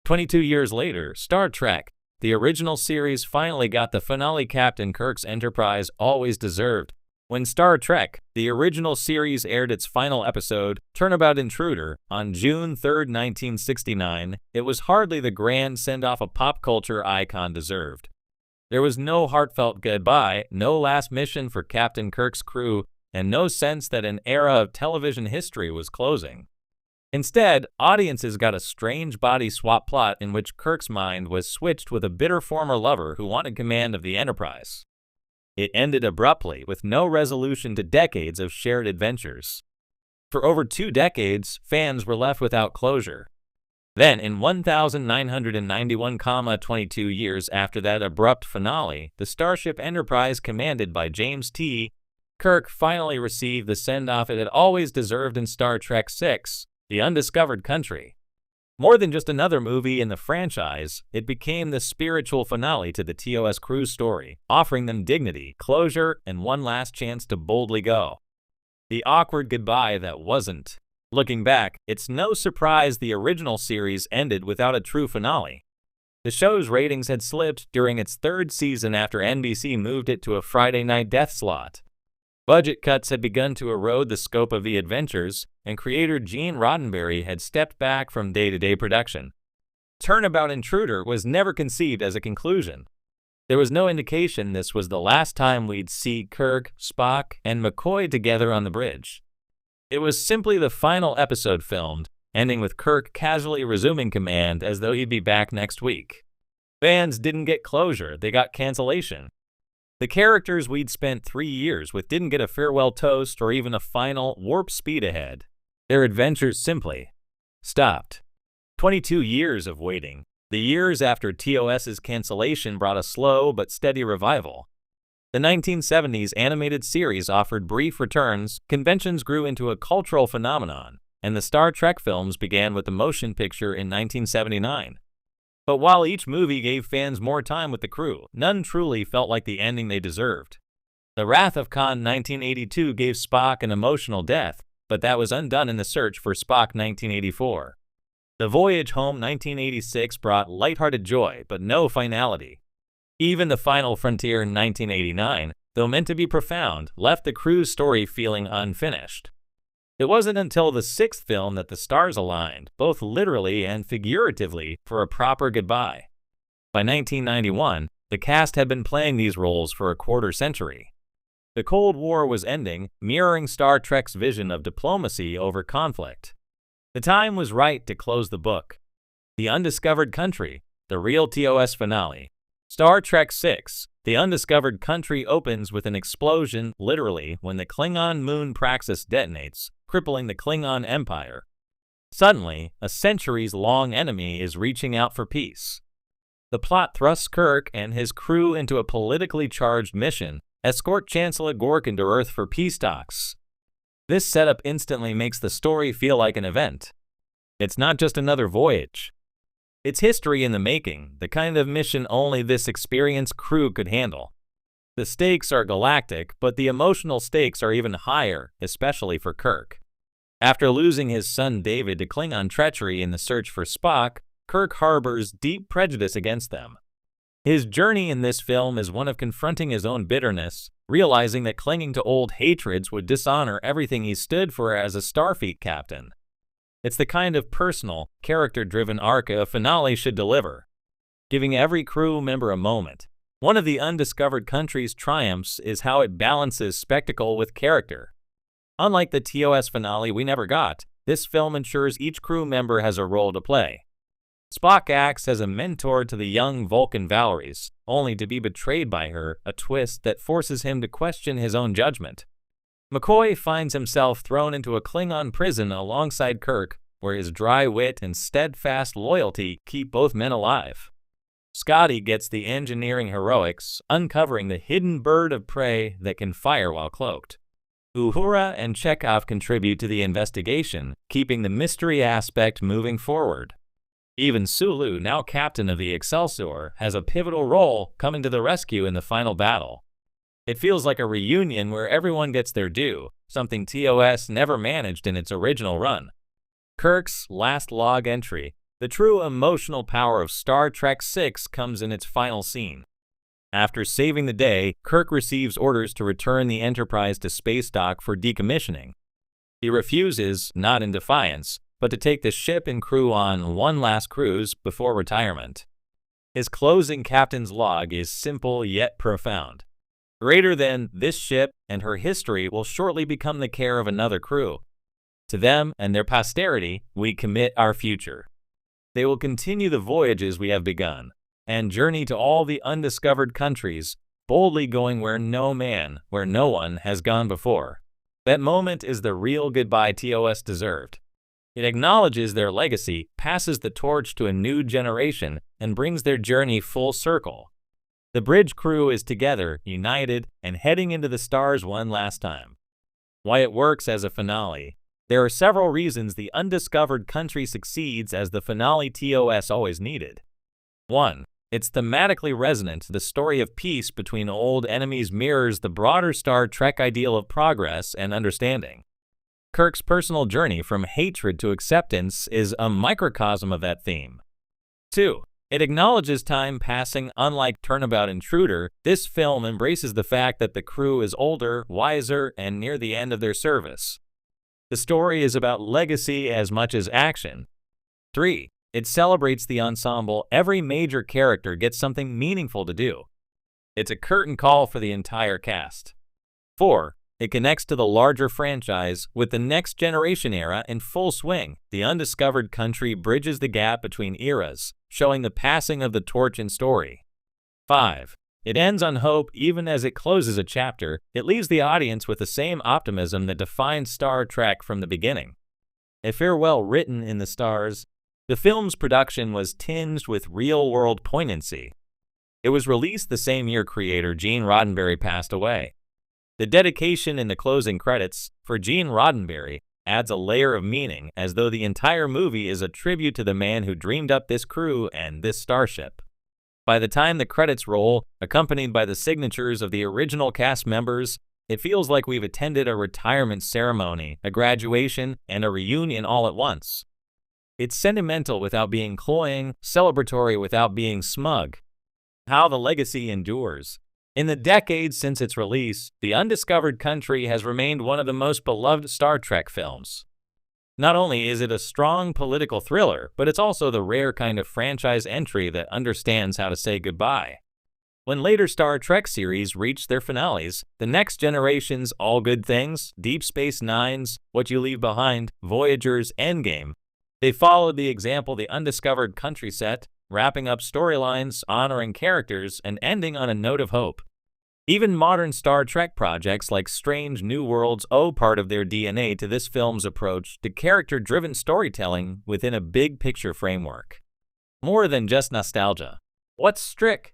22 years later, Star Trek, the original series, finally got the finale Captain Kirk's Enterprise always deserved. When Star Trek, the original series, aired its final episode, Turnabout Intruder, on June 3, 1969, it was hardly the grand send-off a pop culture icon deserved. There was no heartfelt goodbye, no last mission for Captain Kirk's crew, and no sense that an era of television history was closing. Instead, audiences got a strange body swap plot in which Kirk's mind was switched with a bitter former lover who wanted command of the Enterprise. It ended abruptly, with no resolution to decades of shared adventures. For over 2 decades, fans were left without closure. Then, in 1991, 22 years after that abrupt finale, the Starship Enterprise, commanded by James T. Kirk, finally received the send-off it had always deserved in Star Trek VI, The Undiscovered Country. More than just another movie in the franchise, it became the spiritual finale to the TOS crew's story, offering them dignity, closure, and one last chance to boldly go. The awkward goodbye that wasn't. Looking back, it's no surprise the original series ended without a true finale. The show's ratings had slipped during its 3rd season after NBC moved it to a Friday night death slot. Budget cuts had begun to erode the scope of the adventures, and creator Gene Roddenberry had stepped back from day-to-day production. Turnabout Intruder was never conceived as a conclusion. There was no indication this was the last time we'd see Kirk, Spock, and McCoy together on the bridge. It was simply the final episode filmed, ending with Kirk casually resuming command as though he'd be back next week. Fans didn't get closure, they got cancellation. The characters we'd spent 3 years with didn't get a farewell toast or even a final warp speed ahead. Their adventures simply stopped. 22 years of waiting. The years after TOS's cancellation brought a slow but steady revival. The 1970s animated series offered brief returns, conventions grew into a cultural phenomenon, and the Star Trek films began with the motion picture in 1979. But while each movie gave fans more time with the crew, none truly felt like the ending they deserved. The Wrath of Khan 1982 gave Spock an emotional death, but that was undone in The Search for Spock 1984. The Voyage Home 1986 brought lighthearted joy, but no finality. Even The Final Frontier in 1989, though meant to be profound, left the crew's story feeling unfinished. It wasn't until the 6th film that the stars aligned, both literally and figuratively, for a proper goodbye. By 1991, the cast had been playing these roles for a quarter century. The Cold War was ending, mirroring Star Trek's vision of diplomacy over conflict. The time was right to close the book. The Undiscovered Country, the real TOS finale. Star Trek VI, The Undiscovered Country opens with an explosion, literally, when the Klingon moon Praxis detonates, crippling the Klingon Empire. Suddenly, a centuries-long enemy is reaching out for peace. The plot thrusts Kirk and his crew into a politically charged mission, escort Chancellor Gorkin to Earth for peace talks. This setup instantly makes the story feel like an event. It's not just another voyage. It's history in the making, the kind of mission only this experienced crew could handle. The stakes are galactic, but the emotional stakes are even higher, especially for Kirk. After losing his son David to Klingon treachery in the search for Spock, Kirk harbors deep prejudice against them. His journey in this film is one of confronting his own bitterness, realizing that clinging to old hatreds would dishonor everything he stood for as a Starfleet captain. It's the kind of personal, character-driven arc a finale should deliver, giving every crew member a moment. One of the Undiscovered Country's triumphs is how it balances spectacle with character. Unlike the TOS finale we never got, this film ensures each crew member has a role to play. Spock acts as a mentor to the young Vulcan Valeries, only to be betrayed by her, a twist that forces him to question his own judgment. McCoy finds himself thrown into a Klingon prison alongside Kirk, where his dry wit and steadfast loyalty keep both men alive. Scotty gets the engineering heroics, uncovering the hidden bird of prey that can fire while cloaked. Uhura and Chekhov contribute to the investigation, keeping the mystery aspect moving forward. Even Sulu, now captain of the Excelsior, has a pivotal role, coming to the rescue in the final battle. It feels like a reunion where everyone gets their due, something TOS never managed in its original run. Kirk's last log entry, The true emotional power of Star Trek VI comes in its final scene. After saving the day, Kirk receives orders to return the Enterprise to space dock for decommissioning. He refuses, not in defiance, but to take the ship and crew on one last cruise before retirement. His closing captain's log is simple yet profound. Greater than this ship and her history will shortly become the care of another crew. To them and their posterity, we commit our future. They will continue the voyages we have begun, and journey to all the undiscovered countries, boldly going where no one has gone before. That moment is the real goodbye TOS deserved. It acknowledges their legacy, passes the torch to a new generation, and brings their journey full circle. The bridge crew is together, united, and heading into the stars one last time. Why it works as a finale. There are several reasons the undiscovered country succeeds as the finale TOS always needed. 1. It's thematically resonant. The story of peace between old enemies mirrors the broader Star Trek ideal of progress and understanding. Kirk's personal journey from hatred to acceptance is a microcosm of that theme. 2. It acknowledges time passing. Unlike Turnabout Intruder, this film embraces the fact that the crew is older, wiser, and near the end of their service. The story is about legacy as much as action. 3. It celebrates the ensemble. Every major character gets something meaningful to do. It's a curtain call for the entire cast. 4. It connects to the larger franchise. With the Next Generation era in full swing, the undiscovered country bridges the gap between eras, showing the passing of the torch in story. 5. It ends on hope. Even as it closes a chapter, it leaves the audience with the same optimism that defined Star Trek from the beginning. A farewell written in the stars. The film's production was tinged with real-world poignancy. It was released the same year creator Gene Roddenberry passed away. The dedication in the closing credits, for Gene Roddenberry, adds a layer of meaning, as though the entire movie is a tribute to the man who dreamed up this crew and this starship. By the time the credits roll, accompanied by the signatures of the original cast members, it feels like we've attended a retirement ceremony, a graduation, and a reunion all at once. It's sentimental without being cloying, celebratory without being smug. How the legacy endures. In the decades since its release, The Undiscovered Country has remained one of the most beloved Star Trek films. Not only is it a strong political thriller, but it's also the rare kind of franchise entry that understands how to say goodbye. When later Star Trek series reached their finales, The Next Generation's All Good Things, Deep Space Nine's What You Leave Behind, Voyager's Endgame, they followed the example The Undiscovered Country set, wrapping up storylines, honoring characters, and ending on a note of hope. Even modern Star Trek projects like Strange New Worlds owe part of their DNA to this film's approach to character-driven storytelling within a big-picture framework. More than just nostalgia. What's Strick?